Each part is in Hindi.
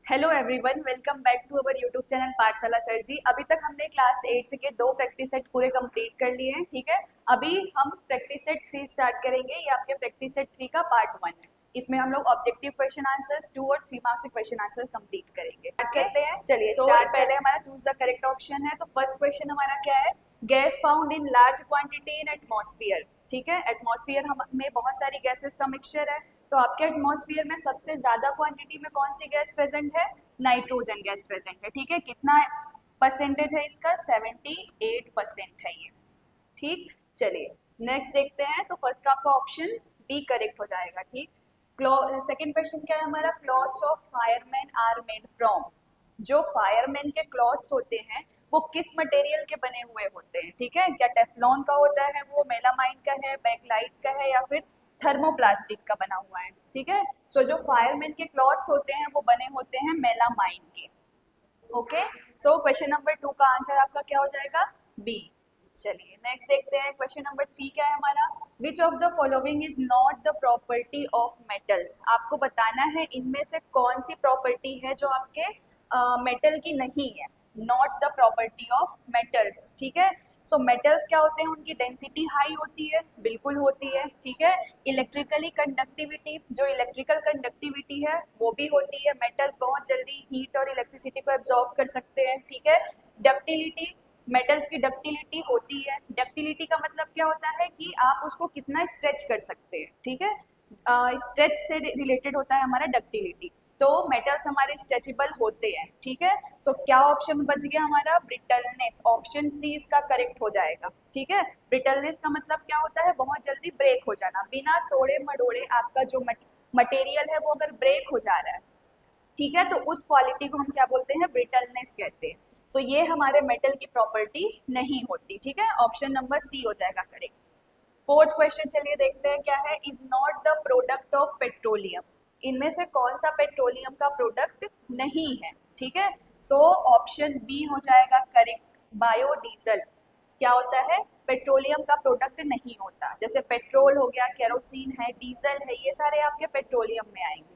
Hello everyone, welcome back to our YouTube channel Pathshala sir ji. अभी तक हमने क्लास 8 के 2 प्रैक्टिस सेट पूरे कंप्लीट कर लिए हैं। ठीक है, अभी हम प्रैक्टिस सेट 3 स्टार्ट करेंगे। ये आपके प्रैक्टिस सेट 3 का पार्ट 1 है। इसमें हम लोग ऑब्जेक्टिव क्वेश्चन आंसर्स 2 और 3 मार्क्स के क्वेश्चन आंसर्स कंप्लीट करेंगे। करते हैं, चलिए स्टार्ट। पहले हमारा चूज द करेक्ट ऑप्शन है। तो फर्स्ट क्वेश्चन हमारा क्या है? Gas found in large quantity in atmosphere. ठीक है, एटमॉस्फेयर में बहुत सारी गैसेस का मिक्सचर है। तो आपके एटमॉस्फेयर में सबसे ज्यादा क्वांटिटी में कौन सी गैस प्रेजेंट है? नाइट्रोजन गैस प्रेजेंट है। ठीक है, कितना परसेंटेज है इसका? 78% है ये। ठीक, चलिए नेक्स्ट देखते हैं। तो फर्स्ट का आपका ऑप्शन बी करेक्ट हो जाएगा। ठीक, सेकंड क्वेश्चन क्या है हमारा? Clothes of fireman are made from. जो फायरमैन के क्लॉथ्स होते हैं वो किस मटेरियल के बने हुए होते हैं? ठीक है, क्या टेफ्लॉन का होता है, वो मेलामाइन का है, बैकलाइट का है, या फिर थर्मोप्लास्टिक का बना हुआ है? ठीक है, तो जो फायरमैन के क्लॉथ्स होते हैं वो बने होते हैं मेलामाइन के। ओके, सो क्वेश्चन नंबर 2 का आंसर आपका क्या हो जाएगा? बी। चलिए नेक्स्ट देखते हैं। क्वेश्चन नंबर 3 क्या है हमारा? Which of the following is not the property of metals. आपको बताना है इनमें से कौन सी प्रॉपर्टी है जो आपके मेटल की नहीं है। Not the property of metals. ठीक है, सो मेटल्स क्या होते हैं? उनकी डेंसिटी हाई होती है, बिल्कुल होती है। ठीक है, इलेक्ट्रिकली कंडक्टिविटी, जो इलेक्ट्रिकल कंडक्टिविटी है वो भी होती है। मेटल्स बहुत जल्दी हीट और इलेक्ट्रिसिटी को एब्जॉर्ब कर सकते हैं। ठीक है, डक्टिलिटी, मेटल्स की डक्टिलिटी होती है। डक्टिलिटी का मतलब क्या होता है कि आप उसको कितना स्ट्रेच कर सकते हैं। ठीक है, स्ट्रेच से रिलेटेड होता है हमारा डक्टिलिटी। तो मेटल्स हमारे स्ट्रेचेबल होते हैं। ठीक है, सो क्या ऑप्शन बच गया हमारा? ब्रिटलनेस। ऑप्शन सी इसका करेक्ट हो जाएगा। ठीक है, ब्रिटलनेस का मतलब क्या होता है? बहुत जल्दी ब्रेक हो जाना, बिना तोड़े मड़ोड़े आपका जो मटेरियल है वो अगर ब्रेक हो जा रहा है, ठीक है, तो उस क्वालिटी को हम क्या बोलते हैं? ब्रिटलनेस कहते हैं। सो ये हमारे मेटल की प्रॉपर्टी नहीं होती। ठीक है, ऑप्शन नंबर सी हो जाएगा करेक्ट। फोर्थ क्वेश्चन चलिए देखते हैं क्या है। Is not the product of petroleum. इनमें से कौन सा पेट्रोलियम का प्रोडक्ट नहीं है? ठीक है, सो ऑप्शन बी हो जाएगा करेक्ट, बायोडीजल। क्या होता है? पेट्रोलियम का प्रोडक्ट नहीं होता। जैसे पेट्रोल हो गया, केरोसिन है, डीजल है, ये सारे आपके पेट्रोलियम में आएंगे।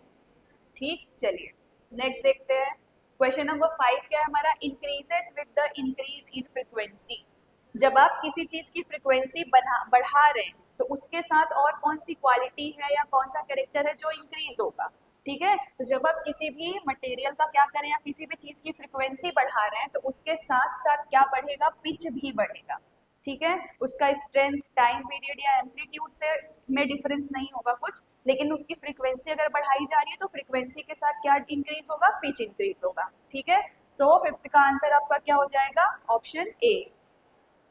ठीक, चलिए नेक्स्ट देखते हैं। क्वेश्चन नंबर 5 क्या है हमारा? Increases with the increase in frequency. जब आप किसी चीज की फ्रीक्वेंसी बढ़ा रहे हैं तो उसके साथ और कौन सी क्वालिटी है या कौन सा कैरेक्टर है जो इंक्रीज होगा? ठीक है, तो जब आप किसी भी मटेरियल का क्या करें या किसी भी चीज की फ्रीक्वेंसी बढ़ा रहे हैं तो उसके साथ साथ क्या बढ़ेगा? पिच भी बढ़ेगा। ठीक है, उसका स्ट्रेंथ, टाइम पीरियड या एम्पलीट्यूड से में डिफरेंस नहीं होगा कुछ, लेकिन उसकी फ्रीक्वेंसी अगर बढ़ाई जा रही है तो फ्रीक्वेंसी के साथ क्या इंक्रीज होगा? पिच इंक्रीज होगा। ठीक है, सो फिफ्थ का आंसर आपका क्या हो जाएगा? Option A.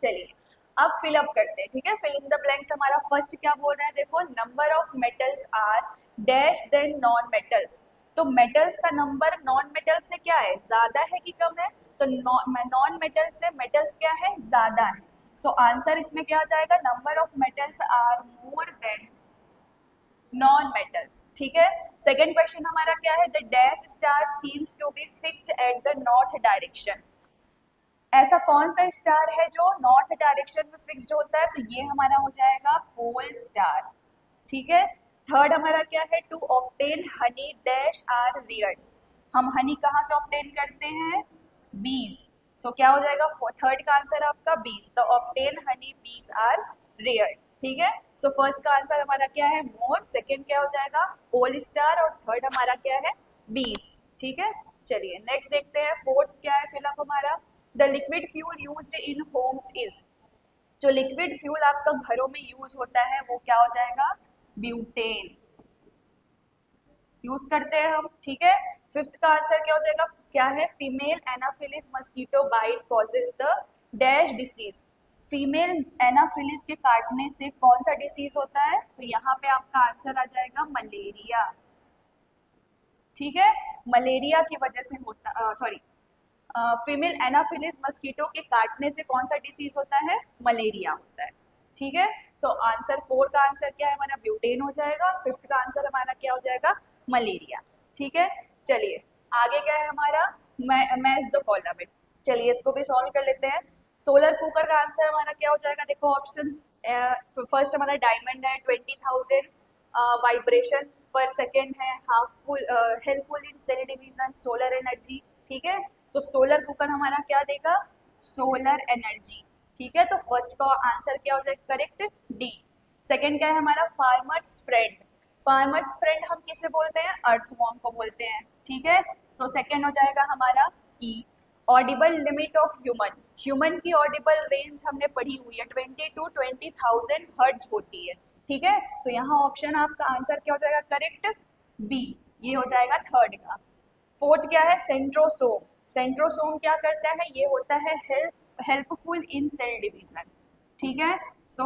चलिए अब फिलअप करते हैं। ठीक है, फिल इन द ब्लैंक्स। हमारा फर्स्ट क्या बोल रहा है? देखो, number of metals are dash then non metals. तो मेटल्स का नंबर नॉन मेटल्स से क्या है? ज्यादा है कि कम है? तो नॉन मेटल्स से मेटल्स क्या है? ज्यादा है। सो आंसर इसमें क्या आ जाएगा? Number of metals are more than non metals. ठीक है, सेकेंड क्वेश्चन हमारा क्या है? The dash star seems to be fixed at the north direction. ऐसा कौन सा स्टार है जो नॉर्थ डायरेक्शन में फिक्स्ड होता है? तो ये हमारा हो जाएगा पोल स्टार। ठीक है, थर्ड हमारा क्या है? To obtain honey dash are reared. हम हनी कहाँ से ऑब्टेन करते हैं? बीज। सो क्या हो जाएगा? थर्ड का आंसर आपका बीज। The obtain Honey bees are Rudyard. ठीक है, सो फर्स्ट का आंसर हमारा क्या है? मोर। सेकेंड क्या हो जाएगा? Pole star. और थर्ड हमारा क्या है? बीज। ठीक है, चलिए नेक्स्ट देखते हैं। फोर्थ क्या है फिलअप हमारा? The liquid fuel used in Holmes is. जो लिक्विड फ्यूल आपका घरों में यूज होता है वो क्या हो जाएगा? ब्यूटेन यूज करते हैं हम। ठीक है, फिफ्थ का आंसर क्या हो जाएगा? क्या है? Female anopheles mosquito bite causes the dash disease. Female anopheles के काटने से कौन सा डिसीज होता है? तो यहाँ पे आपका आंसर आ जाएगा मलेरिया। ठीक है, मलेरिया की वजह से होता, सॉरी, फीमेल एनाफिलिस मस्कीटो के काटने से कौन सा डिसीज होता है? मलेरिया होता है। ठीक है, तो आंसर 4 का आंसर क्या है हमारा? ब्यूटेन हो जाएगा। फिफ्थ का आंसर हमारा क्या हो जाएगा? मलेरिया। ठीक है, चलिए आगे क्या है हमारा? Match the following. चलिए इसको भी सॉल्व कर लेते हैं। सोलर कुकर का आंसर हमारा क्या हो जाएगा? देखो ऑप्शन, फर्स्ट हमारा डायमंड है, 20,000 वाइब्रेशन पर सेकेंड है, helpful in cell division, solar energy, ठीक है। तो सोलर कुकर हमारा क्या देगा, सोलर एनर्जी, ठीक है। तो फर्स्ट का आंसर क्या हो जाएगा करेक्ट, डी। सेकेंड क्या है हमारा, फार्मर्स फ्रेंड। फार्मर्स फ्रेंड हम किसे बोलते हैं, अर्थवॉर्म को बोलते हैं, ठीक है। सो सेकेंड हो जाएगा हमारा ई। Audible limit of human, human की ऑडिबल रेंज हमने पढ़ी हुई है 20 to 20,000 हर्ट्ज होती है, ठीक है। सो यहाँ ऑप्शन आपका आंसर क्या हो जाएगा करेक्ट, बी, ये हो जाएगा थर्ड का। फोर्थ क्या है, सेंट्रोसोम। सेंट्रोसोम क्या करता है, ये होता है हेल्पफुल इन सेल डिवीजन, ठीक है। सो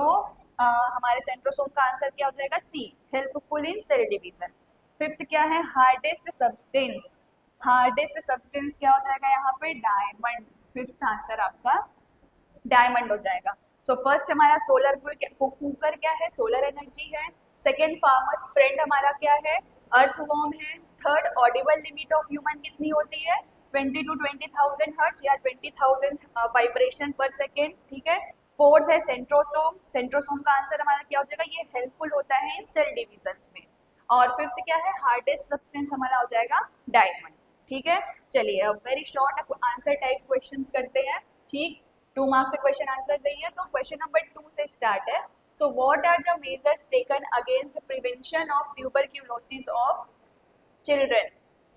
हमारे सेंट्रोसोम का आंसर क्या हो जाएगा, C, helpful in cell division. Fifth क्या है, हार्डेस्ट सब्सटेंस। हार्डेस्ट सब्सटेंस क्या हो जाएगा यहाँ पे, डायमंड। फिफ्थ आंसर आपका डायमंड हो जाएगा। सो फर्स्ट हमारा सोलर कुकर क्या है, सोलर एनर्जी है। सेकेंड फार्मर्स फ्रेंड हमारा क्या है, अर्थवॉर्म है। Third Audible limit of human कितनी होती है, 20 to 20,000 हर्ट्ज या 20,000 वाइब्रेशन पर सेकेंड, ठीक है। फोर्थ है सेंट्रोसोम। सेंट्रोसोम का आंसर हमारा क्या हो जाएगा, ये हेल्पफुल होता है इन सेल डिविजन में। और फिफ्थ क्या है, हार्डेस्ट सब्सटेंस हमारा हो जाएगा डायमंड, ठीक है। चलिए अब very short answer type questions करते हैं, ठीक। 2 मार्क्स से क्वेश्चन आंसर चाहिए, तो क्वेश्चन नंबर 2 से स्टार्ट है। So what are the measures taken against prevention of tuberculosis of children.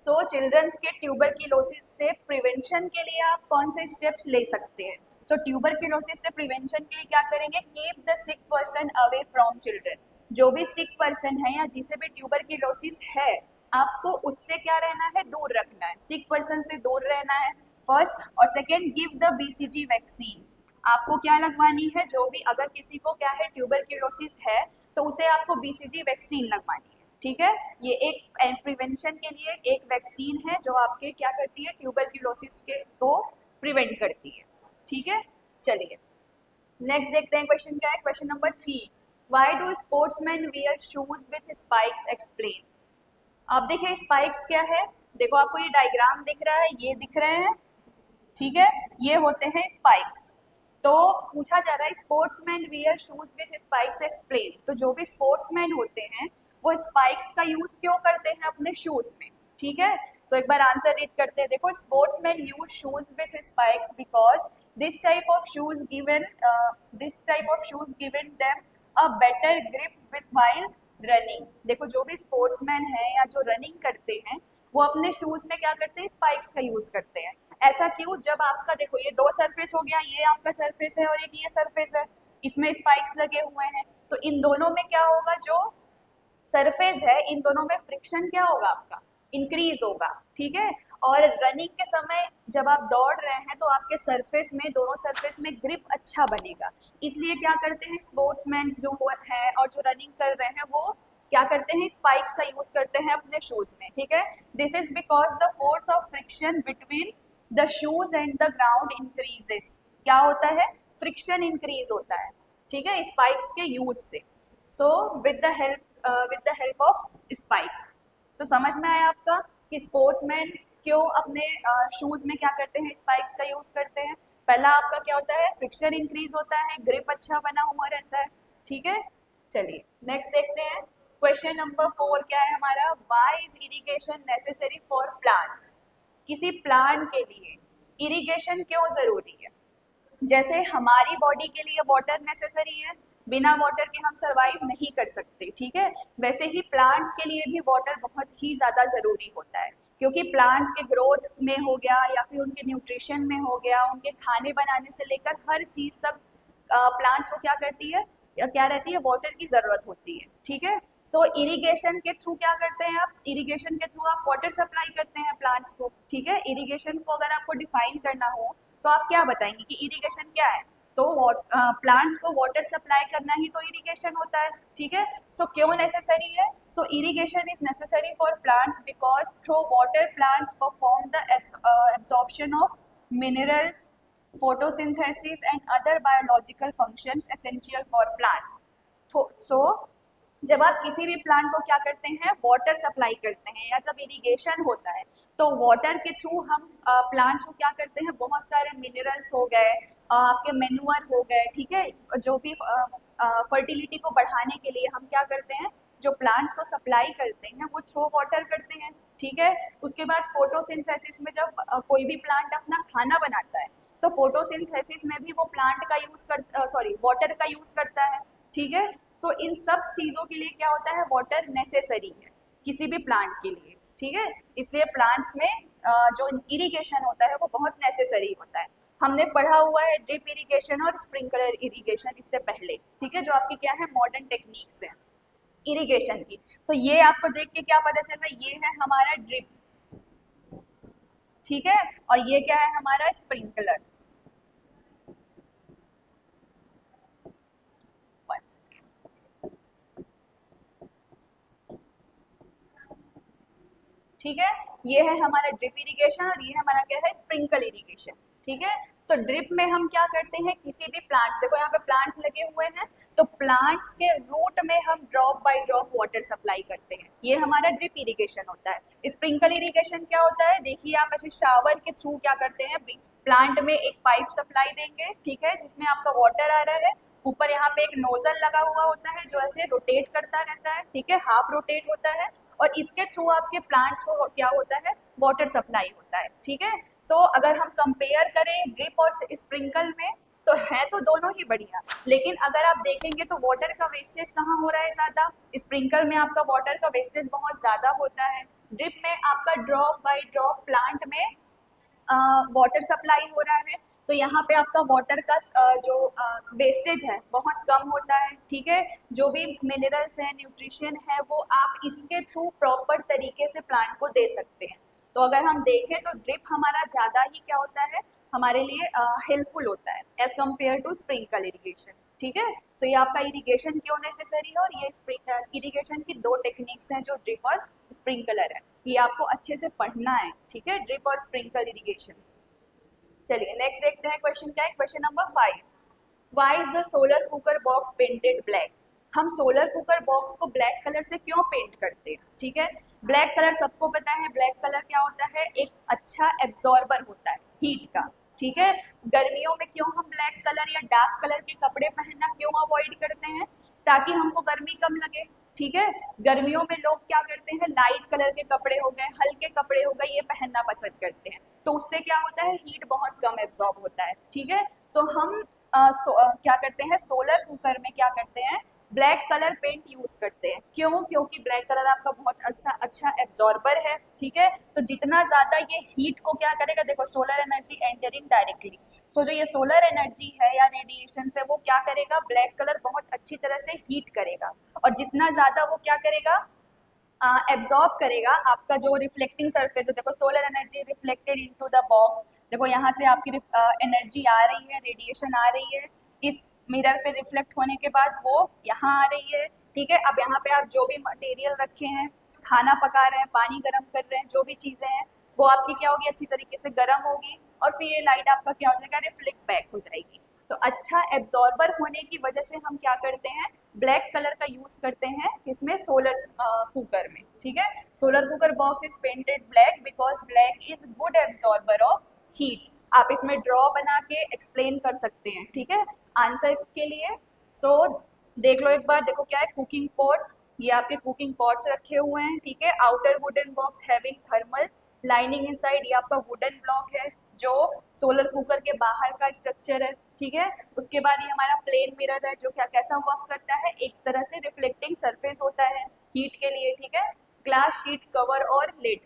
So childrens के ट्यूबरक्यूलोसिस से प्रिवेंशन के लिए आप कौन से स्टेप्स ले सकते हैं। सो ट्यूबरक्यूलोसिस से प्रिवेंशन के लिए क्या करेंगे, keep the sick person away from children. जो भी सिक पर्सन है या जिसे भी ट्यूबरक्यूलोसिस है, आपको उससे क्या रहना है, दूर रखना है, सिक पर्सन से दूर रहना है फर्स्ट। और second, give the BCG vaccine. आपको क्या लगवानी है, जो भी अगर किसी को क्या है ट्यूबरक्यूलोसिस है तो उसे आपको बीसीजी वैक्सीन लगवानी है, ठीक है। ये एक प्रिवेंशन के लिए एक वैक्सीन है जो आपके क्या करती है, ट्यूबरक्यूलोसिस के को प्रिवेंट करती है, ठीक है। चलिए नेक्स्ट देखते हैं क्वेश्चन क्या है, question number 3। Why do sportsman wear shoes with spikes, explain. अब देखिए स्पाइक्स क्या है, देखो आपको ये डायग्राम दिख रहा है, ये दिख रहे हैं, ठीक है, ये होते हैं स्पाइक्स। तो पूछा जा रहा है sportsman wear shoes with spikes, explain. तो जो भी स्पोर्ट्समैन होते हैं वो स्पाइक्स का यूज क्यों करते हैं अपने शूज में, ठीक है। तो एक बार आंसर रीड करते हैं, देखो sportsman use shoes with spikes because this type of shoes given them a better grip with while running. देखो जो भी स्पोर्ट्समैन है या जो रनिंग करते हैं वो अपने शूज में क्या करते हैं, स्पाइक्स का यूज करते हैं। ऐसा क्यों, जब आपका देखो ये 2 सरफेस हो गया, ये आपका सरफेस है और एक ये सरफेस है, इसमें स्पाइक्स लगे हुए हैं, तो इन दोनों में क्या होगा, जो सरफेस है इन दोनों में फ्रिक्शन क्या होगा आपका, इंक्रीज होगा, ठीक है। और रनिंग के समय जब आप दौड़ रहे हैं तो आपके सरफेस में, दोनों सरफेस में ग्रिप अच्छा बनेगा, इसलिए क्या करते हैं स्पोर्ट्समैन जो है और जो रनिंग कर रहे हैं वो क्या करते हैं, स्पाइक्स का यूज करते हैं अपने शूज में, ठीक है। This is because the force of friction between the shoes and the ground increases. क्या होता है, फ्रिक्शन इंक्रीज होता है, ठीक है, स्पाइक्स के यूज से। So with the help of spike. तो समझ में आया आपका कि स्पोर्ट्समैन क्यों अपने शूज में क्या करते हैं, स्पाइक्स का यूज करते हैं। पहला आपका क्या होता है, फ्रिक्शन इंक्रीज होता है, ग्रिप अच्छा बना हुआ रहता है, ठीक है। चलिए नेक्स्ट देखते हैं, क्वेश्चन नंबर 4 क्या है हमारा, why is irrigation necessary for plants. किसी प्लांट के लिए इरिगेशन क्यों जरूरी है। जैसे हमारी बॉडी के लिए वाटर नेसेसरी है, बिना वाटर के हम सरवाइव नहीं कर सकते, ठीक है। वैसे ही प्लांट्स के लिए भी वाटर बहुत ही ज़्यादा ज़रूरी होता है, क्योंकि प्लांट्स के ग्रोथ में हो गया या फिर उनके न्यूट्रिशन में हो गया, उनके खाने बनाने से लेकर हर चीज़ तक प्लांट्स को क्या करती है, क्या रहती है, वाटर की ज़रूरत होती है, ठीक है। तो इरिगेशन के थ्रू क्या करते हैं आप, इरिगेशन के थ्रू आप वाटर सप्लाई करते हैं प्लांट्स को, ठीक है। इरिगेशन को अगर आपको डिफाइन करना हो तो आप क्या बताएंगे कि इरिगेशन क्या है, तो प्लांट्स को वाटर सप्लाई करना ही तो इरिगेशन होता है, ठीक है। सो क्यों नेसेसरी है, so irrigation is necessary for plants because through water plants perform the absorption of minerals, photosynthesis and other biological functions essential for plants. So जब आप किसी भी प्लांट को क्या करते हैं, वाटर सप्लाई करते हैं, या जब इरिगेशन होता है तो वाटर के थ्रू हम प्लांट्स को क्या करते हैं, बहुत सारे मिनरल्स हो गए, आपके मैन्योर हो गए, ठीक है, जो भी फर्टिलिटी को बढ़ाने के लिए हम क्या करते हैं, जो प्लांट्स को सप्लाई करते हैं वो थ्रू वाटर करते हैं, ठीक है। उसके बाद फोटोसिंथेसिस में जब कोई भी प्लांट अपना खाना बनाता है तो फोटोसिंथेसिस में भी वो प्लांट का यूज कर वाटर का यूज करता है, ठीक है। तो इन सब चीजों के लिए क्या होता है, वाटर नेसेसरी है किसी भी प्लांट के लिए, ठीक है। इसलिए प्लांट्स में जो इरिगेशन होता है वो बहुत नेसेसरी होता है। हमने पढ़ा हुआ है ड्रिप इरिगेशन और स्प्रिंकलर इरिगेशन इससे पहले, ठीक है, जो आपकी क्या है मॉडर्न टेक्निक्स है इरिगेशन की। तो ये आपको देख के क्या पता चल रहा है, ये है हमारा ड्रिप, ठीक है, और ये क्या है हमारा स्प्रिंकलर। ठीक है, ये है हमारा ड्रिप इरिगेशन और ये हमारा क्या है स्प्रिंकल इरिगेशन, ठीक है। तो ड्रिप में हम क्या करते हैं, किसी भी प्लांट्स, देखो यहाँ पे प्लांट्स लगे हुए हैं, तो प्लांट्स के रूट में हम drop by drop water supply करते हैं, ये हमारा ड्रिप इरिगेशन होता है। स्प्रिंकल इरिगेशन क्या होता है, देखिए आप ऐसे शावर के थ्रू क्या करते हैं, प्लांट में एक पाइप सप्लाई देंगे, ठीक है, जिसमें आपका वाटर आ रहा है, ऊपर यहाँ पे एक नोजल लगा हुआ होता है जो ऐसे रोटेट करता रहता है, ठीक है, हाफ रोटेट होता है, और इसके थ्रू आपके प्लांट्स को क्या होता है वाटर सप्लाई होता है, ठीक है। तो अगर हम कंपेयर करें ड्रिप और स्प्रिंकल में तो है तो दोनों ही बढ़िया, लेकिन अगर आप देखेंगे तो वाटर का वेस्टेज कहाँ हो रहा है ज्यादा, स्प्रिंकल में आपका वाटर का वेस्टेज बहुत ज्यादा होता है, ड्रिप में आपका ड्रॉप बाय ड्रॉप प्लांट में वाटर सप्लाई हो रहा है, तो यहाँ पे आपका वाटर का जो वेस्टेज है बहुत कम होता है, ठीक है। जो भी मिनरल्स हैं, न्यूट्रिशन है, वो आप इसके थ्रू प्रॉपर तरीके से प्लांट को दे सकते हैं। तो अगर हम देखें तो ड्रिप हमारा ज़्यादा ही क्या होता है हमारे लिए हेल्पफुल होता है as compare to sprinkle irrigation, ठीक है। तो ये आपका इरीगेशन क्यों नेसेसरी है, और ये इरीगेशन की दो टेक्निक्स हैं जो ड्रिप और स्प्रिंकलर है, ये आपको अच्छे से पढ़ना है, ठीक है, ड्रिप और स्प्रिंकल इरीगेशन। चलिए नेक्स्ट देखते हैं क्वेश्चन क्या है, question number 5, why is the solar cooker box painted black. हम सोलर कुकर बॉक्स को ब्लैक कलर से क्यों पेंट करते हैं, ठीक है। ब्लैक कलर सबको पता है, ब्लैक कलर क्या होता है, एक अच्छा एब्जॉर्बर होता है हीट का, ठीक है। गर्मियों में क्यों हम ब्लैक कलर या डार्क कलर के कपड़े पहनना क्यों अवॉइड करते हैं, ताकि हमको गर्मी कम लगे, ठीक है। गर्मियों में लोग क्या करते हैं, लाइट कलर के कपड़े हो गए, हल्के कपड़े हो गए, ये पहनना पसंद करते हैं, तो उससे क्या होता है हीट बहुत कम एब्जॉर्ब होता है, ठीक है। तो हम क्या करते हैं, सोलर कुकर में क्या करते हैं, ब्लैक कलर पेंट यूज करते हैं, क्यों, क्योंकि ब्लैक कलर आपका बहुत अच्छा एब्जॉर्बर है, ठीक है। तो जितना ज्यादा ये हीट को क्या करेगा, देखो सोलर एनर्जी एंटरिंग डायरेक्टली, सो जो ये सोलर एनर्जी है या रेडिएशन है वो क्या करेगा, ब्लैक कलर बहुत अच्छी तरह से हीट करेगा, और जितना ज्यादा वो क्या करेगा एब्जॉर्ब करेगा आपका जो रिफ्लेक्टिंग सरफेस है, देखो solar energy reflected into the box, देखो यहाँ से आपकी एनर्जी आ रही है, रेडिएशन आ रही है, इस मिरर पे रिफ्लेक्ट होने के बाद वो यहाँ आ रही है, ठीक है। अब यहाँ पे आप जो भी मटेरियल रखे हैं, खाना पका रहे हैं, पानी गर्म कर रहे हैं, जो भी चीजें हैं वो आपकी क्या होगी, अच्छी तरीके से गर्म होगी, और फिर ये लाइट आपका क्या हो जाएगा, रिफ्लेक्ट बैक हो जाएगी। तो अच्छा एब्जॉर्बर होने की वजह से हम क्या करते हैं, ब्लैक कलर का यूज करते हैं इसमें सोलर कुकर में, ठीक है। Solar cooker box is painted black because black is good absorber of heat. आप इसमें ड्रॉ बना के एक्सप्लेन कर सकते हैं, ठीक है, आंसर के लिए। सो देख लो एक बार, देखो क्या है, कुकिंग पॉट्स, ये आपके कुकिंग पॉट्स रखे हुए हैं, ठीक है। Outer wooden box having thermal lining inside, ये आपका वुडन ब्लॉक है जो सोलर कुकर के बाहर का स्ट्रक्चर है, ठीक है। उसके बाद ये हमारा प्लेन मिरर है जो क्या कैसा वर्क करता है, एक तरह से रिफ्लेक्टिंग सरफेस होता है हीट के लिए, ठीक है। ग्लास शीट कवर और लिड,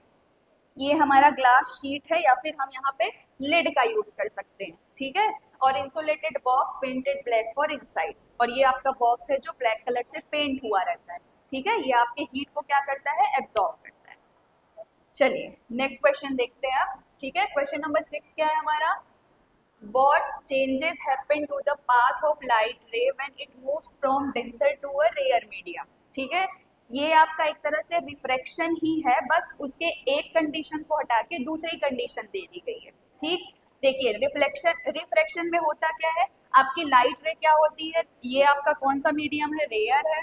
ये हमारा ग्लास शीट है या फिर हम यहाँ पे लिड का यूज कर सकते हैं, ठीक है। और insulated box painted black for inside, और ये आपका बॉक्स है जो ब्लैक कलर से पेंट हुआ रहता है, ठीक है, ये आपके हीट को क्या करता है, एब्जॉर्ब करता है। चलिए नेक्स्ट क्वेश्चन देखते हैं आप, ठीक है। क्वेश्चन नंबर 6 क्या है हमारा, what changes happen to the path of light ray when it moves from denser to a rare medium, ठीक है। ये आपका एक तरह से रिफ्रैक्शन ही है, बस उसके एक कंडीशन को हटा के दूसरी कंडीशन दे दी गई है, ठीक। देखिए रिफ्रैक्शन में होता क्या है, आपकी लाइट रे क्या होती है, ये आपका कौन सा मीडियम है, रेयर है,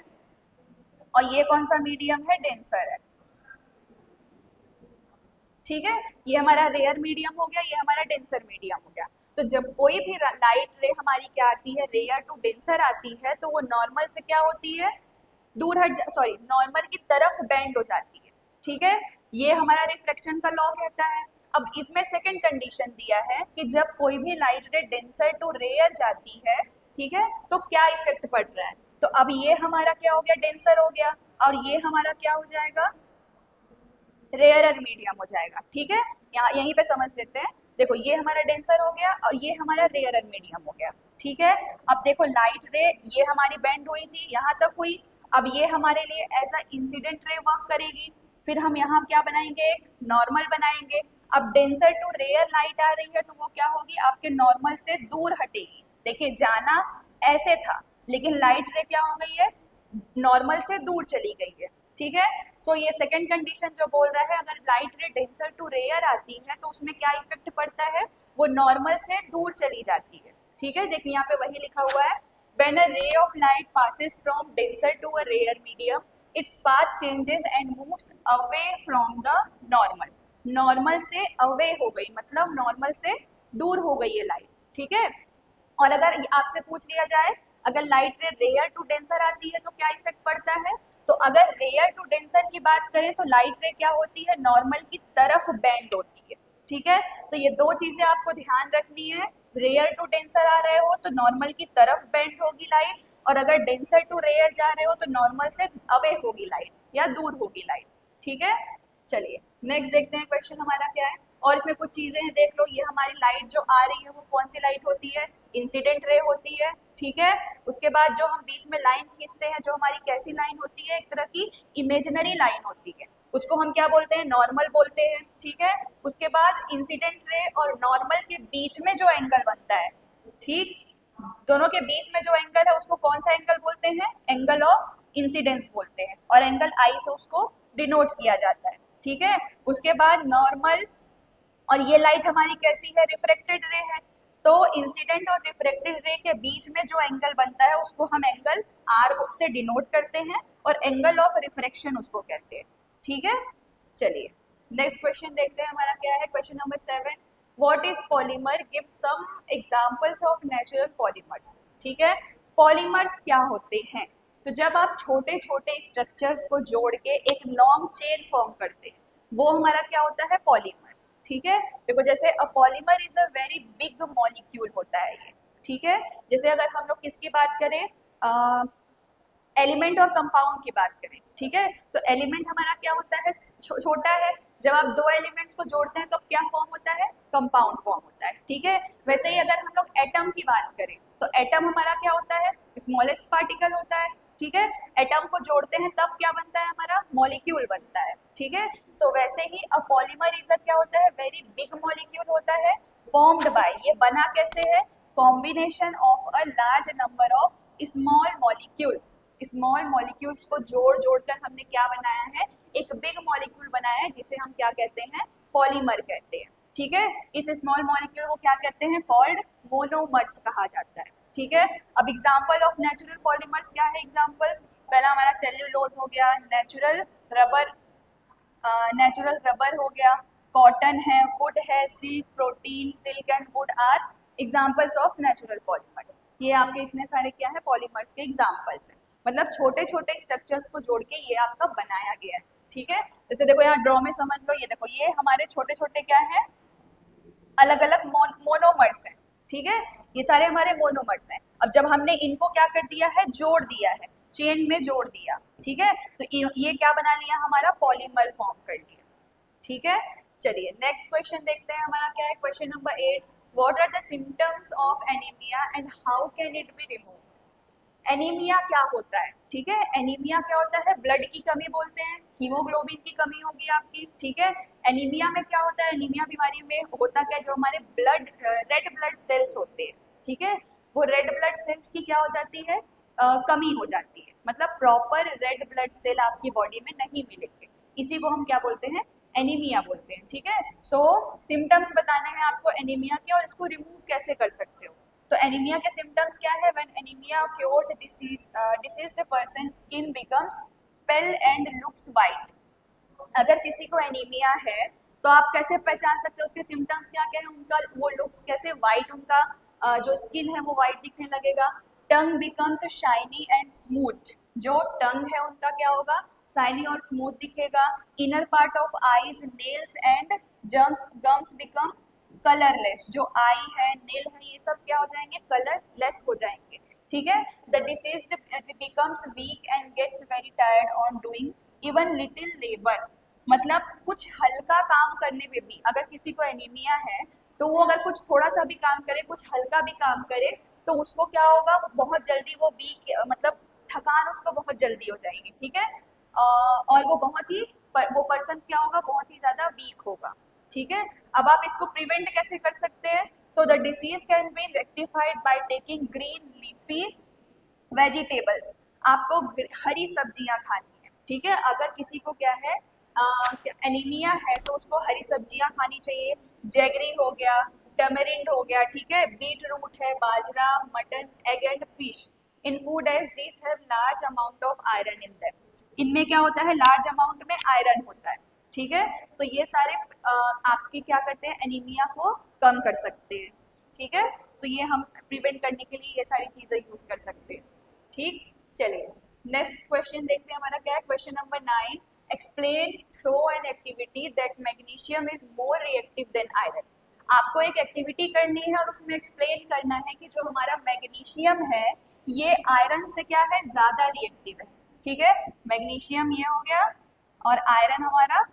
और ये कौन सा मीडियम है, डेंसर है, ठीक है। ये हमारा रेयर मीडियम हो गया, ये हमारा डेंसर मीडियम हो गया। तो जब कोई भी लाइट रे हमारी क्या आती है, रेयर टू डेंसर आती है, तो वो नॉर्मल से क्या होती है, दूर हट सॉरी नॉर्मल की तरफ बेंड हो जाती है, ठीक है, ये हमारा रिफ्लेक्शन का लॉ कहता है। अब इसमें सेकंड कंडीशन दिया है कि जब कोई भी लाइट रे डेंसर टू रेयर जाती है, ठीक है, तो क्या इफेक्ट पड़ रहा है। तो अब ये हमारा क्या हो गया, डेंसर हो गया, और ये हमारा क्या हो जाएगा, रेयर मीडियम हो जाएगा, ठीक है। यहाँ यहीं पे समझ लेते हैं, देखो ये हमारा डेंसर हो गया और ये हमारा रेयर मीडियम हो गया, ठीक है। अब देखो लाइट रे ये हमारी बेंड हुई थी, यहाँ तक हुई, अब ये हमारे लिए as a incident ray work करेगी, फिर हम यहाँ क्या बनाएंगे, एक नॉर्मल बनाएंगे। अब डेंसर टू रेयर लाइट आ रही है तो वो क्या होगी, आपके नॉर्मल से दूर हटेगी। देखिए जाना ऐसे था, लेकिन लाइट रे क्या हो गई है, नॉर्मल से दूर चली गई है, ठीक है। सो ये सेकंड कंडीशन जो बोल रहा है, अगर लाइट रे डेंसर टू रेयर आती है तो उसमें क्या इफेक्ट पड़ता है, वो नॉर्मल से दूर चली जाती है, ठीक है। देखिए यहाँ पे वही लिखा हुआ है, when a ray of light passes from denser to a rare medium its path changes and moves away from the normal। Normal से अवे हो गई, मतलब नॉर्मल से दूर हो गई है लाइट, ठीक है। और अगर आपसे पूछ लिया जाए, अगर लाइट रे रेयर टू डेंसर आती है तो क्या इफेक्ट पड़ता है, तो अगर रेयर टू डेंसर की बात करें तो लाइट रे क्या होती है, नॉर्मल की तरफ बेंड होती है, ठीक है। तो ये दो चीजें आपको ध्यान रखनी है, रेयर टू डेंसर आ रहे हो तो नॉर्मल की तरफ बेंड होगी लाइट, और अगर डेंसर टू रेयर जा रहे हो तो नॉर्मल से अवे होगी लाइट या दूर होगी लाइट, ठीक है। चलिए नेक्स्ट देखते हैं क्वेश्चन हमारा क्या है, और इसमें कुछ चीजें हैं देख लो। ये हमारी लाइट जो आ रही है वो कौन सी लाइट होती है, इंसिडेंट रे होती है, ठीक है। उसके बाद जो हम बीच में लाइन खींचते हैं, जो हमारी कैसी लाइन होती है, एक तरह की इमेजिनरी लाइन होती है, उसको हम क्या बोलते हैं, नॉर्मल बोलते हैं, ठीक है। उसके बाद इंसिडेंट रे और नॉर्मल के बीच में जो एंगल बनता है, ठीक, दोनों के बीच में जो एंगल है उसको कौन सा एंगल बोलते हैं, एंगल ऑफ इंसिडेंस बोलते हैं, और एंगल आई से उसको डिनोट किया जाता है, ठीक है। उसके बाद नॉर्मल, और ये लाइट हमारी कैसी है, रिफ्रेक्टेड रे है, तो इंसिडेंट और रिफ्रेक्टेड रे के बीच में जो एंगल बनता है उसको हम एंगल आर से डिनोट करते हैं, और एंगल ऑफ रिफ्रेक्शन उसको कहते हैं, ठीक है। चलिए नेक्स्ट क्वेश्चन देखते हैं हमारा क्या है, question number 7, what is polymer, give some examples of natural polymers, ठीक है। पॉलीमर्स क्या होते हैं, तो जब आप छोटे छोटे स्ट्रक्चर्स को जोड़ के एक लॉन्ग चेन फॉर्म करते हैं, वो हमारा क्या होता है, पॉलीमर, ठीक है। देखो जैसे a polymer is a very big molecule होता है ये, ठीक है। जैसे अगर हम लोग किसकी बात करें, एलिमेंट और कंपाउंड की बात करें, ठीक है, तो एलिमेंट हमारा क्या होता है, छोटा है, जब आप दो एलिमेंट्स को जोड़ते हैं तो क्या फॉर्म होता है, कंपाउंड फॉर्म होता है, ठीक है। वैसे ही अगर हम लोग एटम की बात करें तो एटम हमारा क्या होता है, स्मॉलेस्ट पार्टिकल होता है, ठीक है। एटम को जोड़ते हैं तब क्या बनता है, हमारा मॉलिक्यूल बनता है, ठीक है। सो वैसे ही अ पॉलीमर इज क्या होता है, वेरी बिग मॉलिक्यूल होता है, फॉर्म्ड बाय, ये बना कैसे है, combination of a large number of small molecules. Small molecules को जोड़ जोड़ कर हमने क्या बनाया है, एक बिग मॉलिक्यूल बनाया है, जिसे हम क्या कहते हैं, पॉलीमर कहते हैं, ठीक है। इस स्मॉल मॉलिक्यूल को क्या कहते हैं, कॉल्ड मोनोमर्स कहा जाता है, ठीक है। अब एग्जांपल ऑफ नेचुरल पॉलीमर्स क्या है, एग्जांपल्स, पहला हमारा सेल्यूलोज हो गया, नेचुरल रबर हो गया, कॉटन है, वुड है, silk, protein, silk and wood are examples of natural polymers. ये आपके इतने सारे क्या है, पॉलीमर्स के एग्जांपल्स हैं, मतलब छोटे छोटे स्ट्रक्चर्स को जोड़ के ये आपका बनाया गया है, ठीक है। जैसे देखो यहाँ ड्रॉ में समझ लो, ये देखो ये हमारे छोटे छोटे क्या है, अलग अलग मोनोमर्स हैं, ठीक है, ये सारे हमारे मोनोमर्स हैं। अब जब हमने इनको क्या कर दिया है, जोड़ दिया है, चेन में जोड़ दिया, ठीक है, तो ये क्या बना लिया, हमारा पॉलीमर फॉर्म कर लिया, ठीक है। चलिए नेक्स्ट क्वेश्चन देखते हैं हमारा क्या है, question number 8, what are the symptoms of anaemia and how can it be removed. Anaemia क्या होता है, ठीक है, एनीमिया क्या होता है, ब्लड की कमी बोलते हैं, हीमोग्लोबिन की कमी होगी आपकी, ठीक है। एनीमिया में क्या होता है, एनीमिया बीमारी में होता क्या है, जो हमारे ब्लड रेड ब्लड सेल्स होते हैं, ठीक है, वो रेड ब्लड सेल्स की क्या हो जाती है, कमी हो जाती है, मतलब प्रॉपर रेड ब्लड सेल आपकी बॉडी में नहीं मिलेंगे, इसी को हम क्या बोलते हैं, एनीमिया बोलते हैं, ठीक है। सो सिम्टम्स बताने हैं आपको एनीमिया के, और इसको रिमूव कैसे कर सकते हो। तो एनीमिया के सिम्टम्स क्या है, when anaemia cures diseased person skin becomes pale and looks white. अगर किसी को एनीमिया है तो आप कैसे पहचान सकते हो, उसके सिम्टम्स क्या क्या है, उनका वो लुक्स कैसे वाइट, उनका जो स्किन है वो वाइट दिखने लगेगा, टंग बिकम्स शाइनी एंड स्मूथ, जो टंग है उनका क्या होगा, शाइनी और स्मूथ दिखेगा। Inner part of eyes, nails and gums become colourless, जो आई है, नेल है, ये सब क्या हो जाएंगे, कलरलेस हो जाएंगे, ठीक है। The diseased becomes weak and gets very tired on doing even little labour, मतलब कुछ हल्का काम करने में भी, अगर किसी को एनीमिया है तो वो अगर कुछ थोड़ा सा भी काम करे, कुछ हल्का भी काम करे, तो उसको क्या होगा, बहुत जल्दी वो वीक, मतलब थकान उसको बहुत जल्दी हो जाएगी, ठीक है। और वो बहुत ही वो पर्सन क्या होगा, बहुत ही ज्यादा वीक होगा, ठीक है। अब आप इसको प्रिवेंट कैसे कर सकते हैं, so the disease can be rectified by taking green leafy vegetables, आपको हरी सब्जियां खानी है, ठीक है। अगर किसी को क्या है, एनीमिया है, तो उसको हरी सब्जियां खानी चाहिए, जैगरी हो गया, टमेरिंड हो गया, ठीक है, बीट रूट है, बाजरा, mutton, egg and fish in food as this have large amount of iron in them, इनमें क्या होता है, लार्ज अमाउंट में आयरन होता है, ठीक है। तो ये सारे आपकी क्या करते हैं, एनीमिया को कम कर सकते हैं, ठीक है। तो ये हम प्रिवेंट करने के लिए ये सारी चीजें यूज कर सकते हैं, ठीक। चलिए नेक्स्ट क्वेश्चन देखते हैं, हमारा क्या है, question number 9, explain through an activity that magnesium is more reactive than iron, आपको एक एक्टिविटी करनी है और उसमें एक्सप्लेन करना है कि जो हमारा मैग्नीशियम है ये आयरन से क्या है, ज्यादा रिएक्टिव है, ठीक है। मैग्नीशियम ये हो गया और आयरन हमारा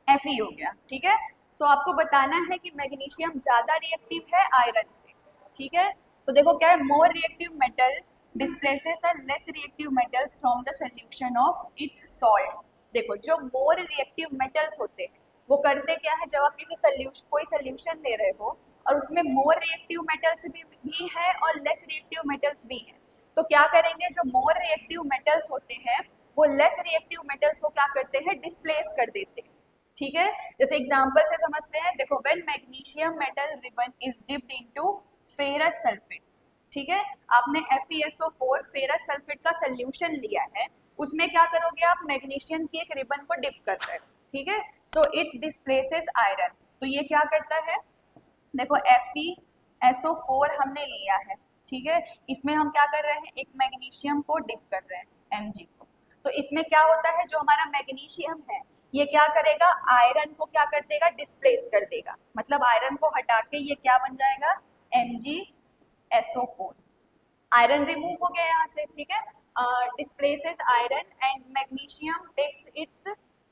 Fe हो गया, ठीक है। सो आपको बताना है कि मैग्नीशियम ज्यादा रिएक्टिव है आयरन से, ठीक है। तो देखो क्या है, more reactive metal displaces are less reactive metals from the solution of its salt, देखो जो मोर रिएक्टिव मेटल्स होते हैं वो करते क्या है, जब आप किसी सोल्यूशन, कोई सोल्यूशन ले रहे हो और उसमें मोर रिएक्टिव मेटल्स भी है और लेस रिएक्टिव मेटल्स भी हैं, तो क्या करेंगे, जो मोर रिएक्टिव मेटल्स होते हैं वो लेस रिएक्टिव मेटल्स को क्या करते हैं, डिस्प्लेस कर देते हैं, ठीक है। जैसे एग्जांपल से समझते हैं, देखो when magnesium metal ribbon is dipped into ferrous sulphate, ठीक है, आपने FeSO4 फेरस सल्फेट का सोल्यूशन लिया है, उसमें क्या करोगे आप, मैग्नीशियम की एक रिबन को डिप कर रहे हो, ठीक है। सो इट डिस्प्लेसेस आयरन, तो ये क्या करता है, देखो FeSO4 हमने लिया है, ठीक है, इसमें हम क्या कर रहे हैं, एक मैग्नीशियम को डिप कर रहे हैं Mg को, तो इसमें क्या होता है, जो हमारा मैग्नीशियम है ये क्या करेगा, आयरन को क्या कर देगा, डिस्प्लेस कर देगा, मतलब आयरन को हटा के ये क्या बन जाएगा, MgSO4, आयरन रिमूव हो गया यहाँ से, ठीक है। Displaces iron and magnesium takes its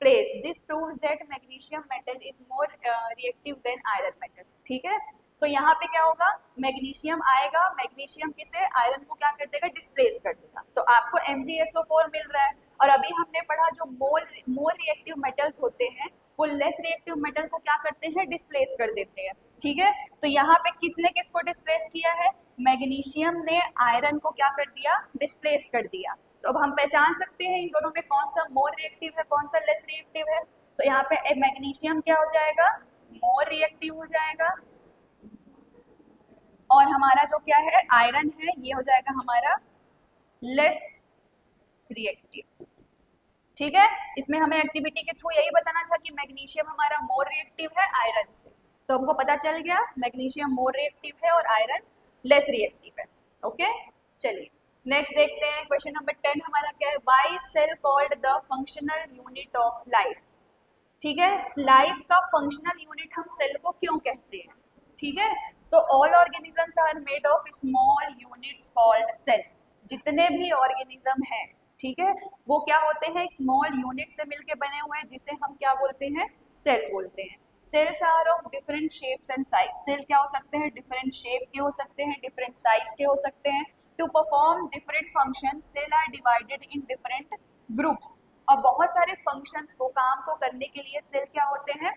place, this proves that magnesium metal is more reactive than iron metal, ठीक है। तो यहाँ पे क्या होगा, मैग्नीशियम आएगा, मैग्नीशियम किसे, आयरन को क्या कर देगा, डिस्प्लेस कर देगा, तो आपको MgSO4 मिल रहा है। और अभी हमने पढ़ा जो मोर रिएक्टिव मेटल्स होते हैं वो लेस रिएक्टिव मेटल को क्या करते हैं, डिस्प्लेस कर देते हैं, ठीक है। तो यहाँ पे किसने किसको डिस्प्लेस किया है, मैग्नीशियम ने आयरन को क्या कर दिया, डिस्प्लेस कर दिया। तो अब हम पहचान सकते हैं इन दोनों में कौन सा मोर रिएक्टिव है, कौन सा लेस रिएक्टिव है। तो यहाँ पे मैग्नीशियम क्या हो जाएगा, मोर रिएक्टिव हो जाएगा, और हमारा जो क्या है, आयरन है, ये हो जाएगा हमारा लेस रिएक्टिव, ठीक है। इसमें हमें एक्टिविटी के थ्रू यही बताना था कि मैग्नीशियम हमारा मोर रिएक्टिव है आयरन से, तो हमको पता चल गया मैग्नीशियम मोर रिएक्टिव है और आयरन लेस रिएक्टिव है, ओके। चलिए नेक्स्ट देखते हैं, क्वेश्चन नंबर 10 हमारा क्या है, why cell called the functional unit of life, ठीक है। लाइफ का फंक्शनल यूनिट हम सेल को क्यों कहते हैं, ठीक है। तो all organisms are made of small units called cell, जितने भी ऑर्गेनिज्म हैं, ठीक है, वो क्या होते हैं, स्मॉल यूनिट से मिलके बने हुए हैं, जिसे हम क्या बोलते हैं, सेल बोलते हैं। Cells are of different shapes and size, cell क्या हो सकते हैं, डिफरेंट शेप के हो सकते हैं, डिफरेंट साइज के हो सकते हैं। To perform different function cell are divided in different groups, और बहुत सारे फंक्शंस को, काम को करने के लिए सेल क्या होते हैं,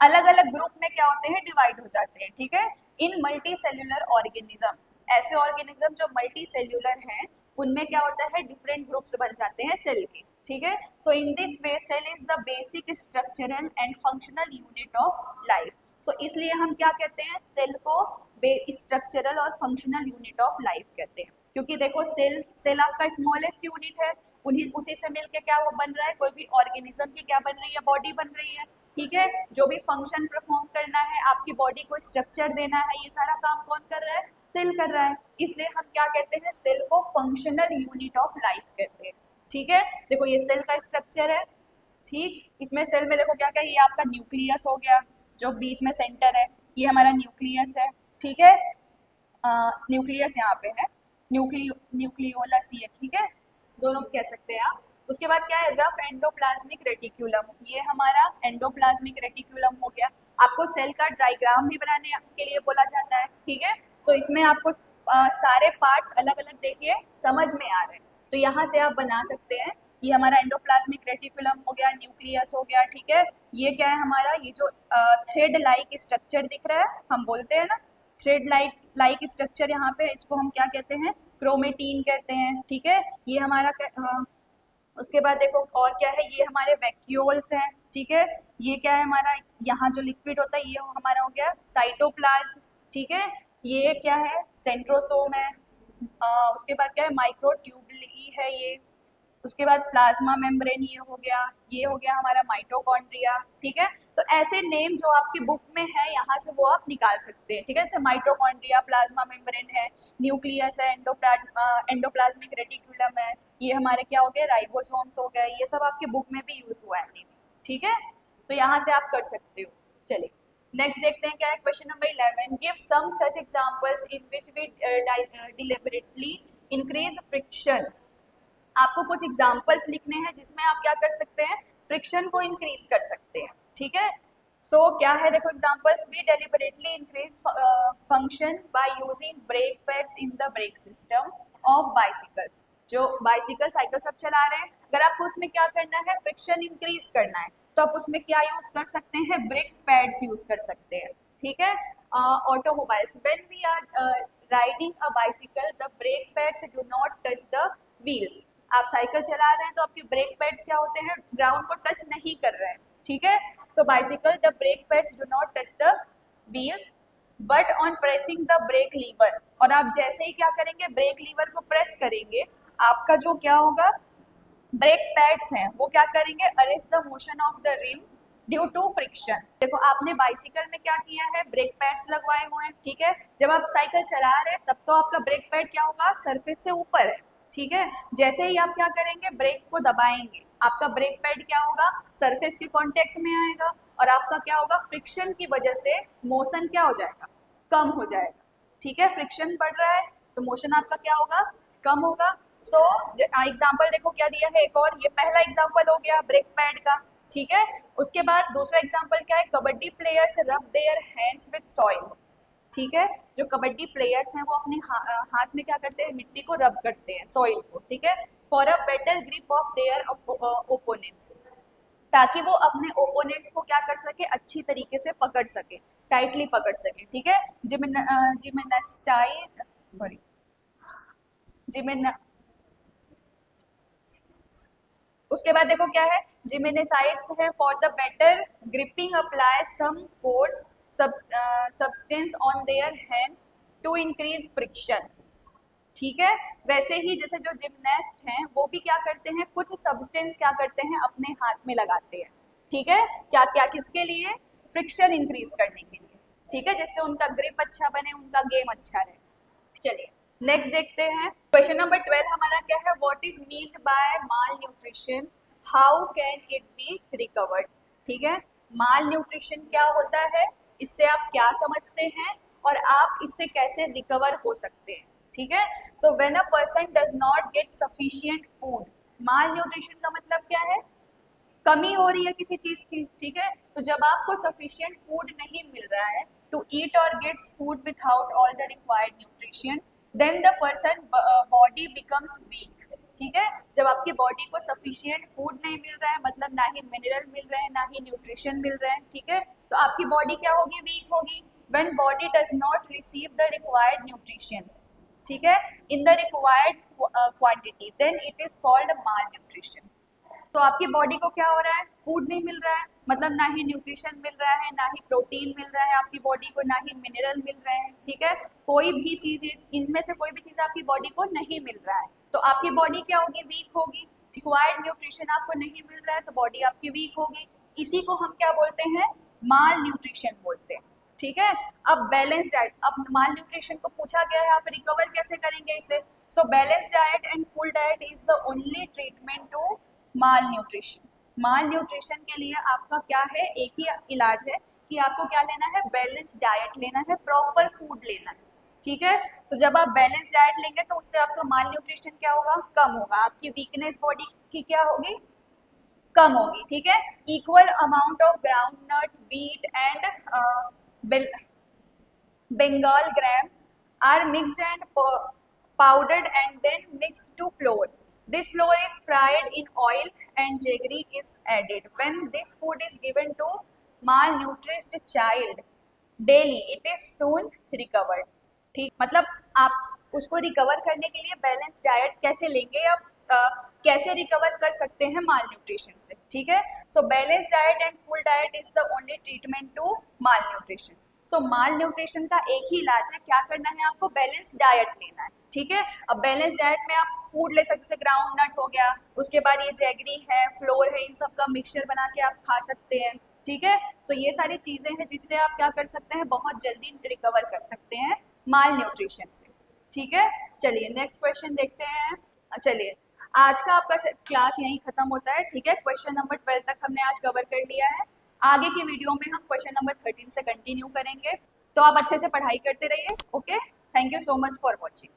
अलग अलग ग्रुप में क्या होते हैं, डिवाइड हो जाते हैं, ठीक है। इन मल्टी सेल्यूलर ऑर्गेनिज्म, ऐसे ऑर्गेनिज्म जो मल्टी सेल्यूलर हैं उनमें क्या होता है, डिफरेंट ग्रुप्स बन जाते हैं सेल के, ठीक है। So in this way cell is the basic structural and functional unit of life, so इसलिए हम क्या कहते हैं, सेल को स्ट्रक्चरल और फंक्शनल यूनिट ऑफ लाइफ कहते हैं, क्योंकि देखो सेल आपका स्मॉलेस्ट यूनिट है, उसी से मिलके क्या वो बन रहा है, कोई भी ऑर्गेनिज्म की क्या बन रही है, बॉडी बन रही है, ठीक है। जो भी फंक्शन परफॉर्म करना है, आपकी बॉडी को स्ट्रक्चर देना है, ये सारा काम कौन कर रहा है, सेल कर रहा है, इसलिए हम क्या कहते हैं, सेल को फंक्शनल यूनिट ऑफ लाइफ कहते हैं। ठीक है, देखो ये सेल का स्ट्रक्चर है। ठीक, इसमें सेल में देखो क्या क्या, ये आपका न्यूक्लियस हो गया जो बीच में सेंटर है, ये हमारा न्यूक्लियस है। ठीक है, न्यूक्लियस यहाँ पे है, न्यूक्लियोलस ये, ठीक है, दोनों कह सकते हैं आप। उसके बाद क्या है, रफ एंडोप्लाज्मिक रेटिक्यूलम, ये हमारा एंडोप्लाज्मिक रेटिक्यूलम हो गया। आपको सेल का डायग्राम भी बनाने के लिए बोला जाता है। ठीक है, तो इसमें आपको सारे पार्ट्स अलग अलग देखिए समझ में आ रहे हैं, तो यहाँ से आप बना सकते हैं। ये हमारा एंडोप्लाज्मिक रेटिकुलम हो गया, न्यूक्लियस हो गया। ठीक है, ये क्या है हमारा, ये जो थ्रेड लाइक स्ट्रक्चर दिख रहा है, हम बोलते हैं ना थ्रेड लाइक स्ट्रक्चर, यहाँ पे इसको हम क्या कहते हैं, क्रोमेटीन कहते हैं। ठीक है, ये हमारा उसके बाद देखो और क्या है, ये हमारे वैक्यूल्स हैं। ठीक है, ये क्या है हमारा, यहाँ जो लिक्विड होता है ये हमारा हो गया साइटोप्लाज्म। ठीक है, ये क्या है, सेंट्रोसोम है। उसके बाद क्या है, माइक्रोट्यूबुली है ये। उसके बाद प्लाज्मा मेम्ब्रेन ये हो गया हमारा माइटोकॉन्ड्रिया। ठीक है, तो ऐसे नेम जो आपकी बुक में है यहाँ से वो आप निकाल सकते हैं। ठीक है, जैसे माइटोकॉन्ड्रिया, प्लाज्मा मेम्ब्रेन है, न्यूक्लियस है, एंडोप्लाज्मिक रेटिकुलम है, ये हमारे क्या हो गए, राइबोसोम्स हो गए, ये सब आपके बुक में भी यूज हुआ है नेम। ठीक है, तो यहाँ से आप कर सकते हो। चलिए नेक्स्ट देखते हैं क्या है, question number 11, give some such examples in which we deliberately increase friction. आपको कुछ एग्जांपल्स लिखने हैं जिसमें आप क्या कर सकते हैं, फ्रिक्शन को इंक्रीज कर सकते हैं। ठीक है, सो क्या है, देखो examples, we deliberately increase function by using brake pads in the brake system of bicycles. जो बाइसिकल साइकिल सब चला रहे हैं, अगर आपको उसमें क्या करना है, फ्रिक्शन इंक्रीज करना है, तो आप उसमें क्या यूज कर सकते हैं, ब्रेक पैड्स यूज कर सकते हैं। ठीक है, automobiles, when we are riding a bicycle the brake pads do not touch the wheels. आप साइकिल चला रहे हैं तो आपके ब्रेक पैड्स क्या होते हैं, ग्राउंड को टच नहीं कर रहे हैं। ठीक है, so bicycle the brake pads do not touch the wheels but on pressing the brake lever. और आप जैसे ही क्या करेंगे, ब्रेक लीवर को प्रेस करेंगे, आपका जो क्या होगा, ब्रेक पैड्स हैं वो क्या करेंगे, arrest the motion of the rim due to friction. देखो आपने बाइसिकल में क्या किया है, ब्रेक पैड्स लगवाए हुए हैं। ठीक है, जब आप साइकिल चला रहे हैं तब तो आपका ब्रेक पैड क्या होगा, सरफेस से ऊपर है। ठीक है, जैसे ही आप क्या करेंगे, ब्रेक को दबाएंगे, आपका ब्रेक पैड क्या होगा, सरफेस के कांटेक्ट में आएगा, और आपका क्या होगा, फ्रिक्शन की वजह से मोशन क्या हो जाएगा, कम हो जाएगा। ठीक है, फ्रिक्शन बढ़ रहा है तो मोशन आपका क्या होगा, कम होगा। सो एग्जाम्पल देखो क्या दिया है, एक और, ये पहला एग्जाम्पल हो गया ब्रेक पैड का। ठीक है, उसके बाद दूसरा एग्जाम्पल क्या है, कबड्डी प्लेयर्स रब देयर हैंड्स विद सॉइल। ठीक है, जो कबड्डी प्लेयर्स हैं वो अपने हाथ में क्या करते हैं, मिट्टी को रब करते हैं, सॉइल को। ठीक है, for a better grip of their opponents, ताकि वो अपने ओपोनेंट्स को क्या कर सके, अच्छी तरीके से पकड़ सके, टाइटली पकड़ सके। ठीक है, उसके बाद देखो क्या है, जिमेनेसाइड्स है, for the better gripping apply some force substance on their hands to increase friction. ठीक है, वैसे ही जैसे जो जिमनास्ट हैं वो भी क्या करते हैं, कुछ सब्सटेंस क्या करते हैं, अपने हाथ में लगाते हैं। ठीक है, क्या क्या, किसके लिए, फ्रिक्शन इंक्रीज करने के लिए। ठीक है, जिससे उनका ग्रिप अच्छा बने, उनका गेम अच्छा रहे। चलिए नेक्स्ट देखते हैं, क्वेश्चन नंबर 12 हमारा क्या है, what is meant by mall nutrition, how can it be recovered. ठीक है, माल न्यूट्रिशन क्या होता है, इससे आप क्या समझते हैं, और आप इससे कैसे रिकवर हो सकते हैं। ठीक है, so when a person does not gate sufficient food, mall nutrition का मतलब क्या है, कमी हो रही है किसी चीज की। ठीक है, तो जब आपको सफिशिएंट फूड नहीं मिल रहा है, टू ईट और gets food without all the required nutritions, then the person body becomes weak. ठीक है, जब आपकी बॉडी को सफिशिएंट फूड नहीं मिल रहा है, मतलब ना ही मिनरल मिल रहे हैं, ना ही न्यूट्रिशन मिल रहे हैं। ठीक है, तो आपकी बॉडी क्या होगी, वीक होगी। When body does not receive the required nutritions, ठीक है, in the required quantity, then it is called malnutrition. तो आपकी बॉडी को क्या हो रहा है, फूड नहीं मिल रहा है, मतलब ना ही न्यूट्रिशन मिल रहा है, ना ही प्रोटीन मिल रहा है आपकी बॉडी को, ना ही मिनरल मिल रहे हैं। ठीक है, कोई भी चीज, इनमें से कोई भी चीज आपकी बॉडी को नहीं मिल रहा है, तो आपकी बॉडी क्या होगी, वीक होगी। रिक्वायर्ड न्यूट्रिशन आपको नहीं मिल रहा है तो बॉडी आपकी वीक होगी। इसी को हम क्या बोलते हैं, माल न्यूट्रिशन बोलते हैं। ठीक है। अब बैलेंस डाइट, अब माल न्यूट्रिशन को पूछा गया है, आप रिकवर कैसे करेंगे इसे? So balance diet and full diet is the only treatment to malnutrition. Malnutrition के लिए आपका क्या है, एक ही इलाज है कि आपको क्या लेना है, बैलेंस डाइट लेना है, प्रॉपर फूड लेना है, ठीक है। तो जब आप बैलेंस डाइट लेंगे तो उससे आपका माल न्यूट्रिशन क्या होगा, कम होगा, आपकी वीकनेस बॉडी की क्या होगी, कम होगी, ठीक है। Equal amount of groundnut, wheat and Bengal gram are mixed and powdered and then mixed to flour. This flour is fried in oil and jaggery is added. When this food is given to malnourished child daily, it is soon recovered. ठीक, मतलब आप उसको रिकवर करने के लिए बैलेंस डाइट कैसे लेंगे, आप कैसे रिकवर कर सकते हैं माल न्यूट्रिशन से, ठीक है। So balance diet and full diet is the only treatment to malnutrition. So malnutrition का एक ही इलाज है, क्या करना है आपको, बैलेंस डाइट लेना है, ठीक है। अब बैलेंस डाइट में आप फूड ले सकते हैं, ग्राउंड नट हो गया, उसके बाद ये जैगरी है, फ्लोर है, इन सब का मिक्सचर बना के आप खा सकते हैं, ठीक है। तो ये सारी चीजें हैं जिससे आप क्या कर सकते हैं, बहुत जल्दी रिकवर कर सकते हैं माल न्यूट्रिशन से, ठीक है। चलिए नेक्स्ट क्वेश्चन देखते हैं। चलिए आज का आपका क्लास यहीं खत्म होता है, ठीक है। क्वेश्चन नंबर 12 तक हमने आज कवर कर लिया है। आगे की वीडियो में हम क्वेश्चन नंबर 13 से कंटिन्यू करेंगे, तो आप अच्छे से पढ़ाई करते रहिए। Okay, thank you so much for watching.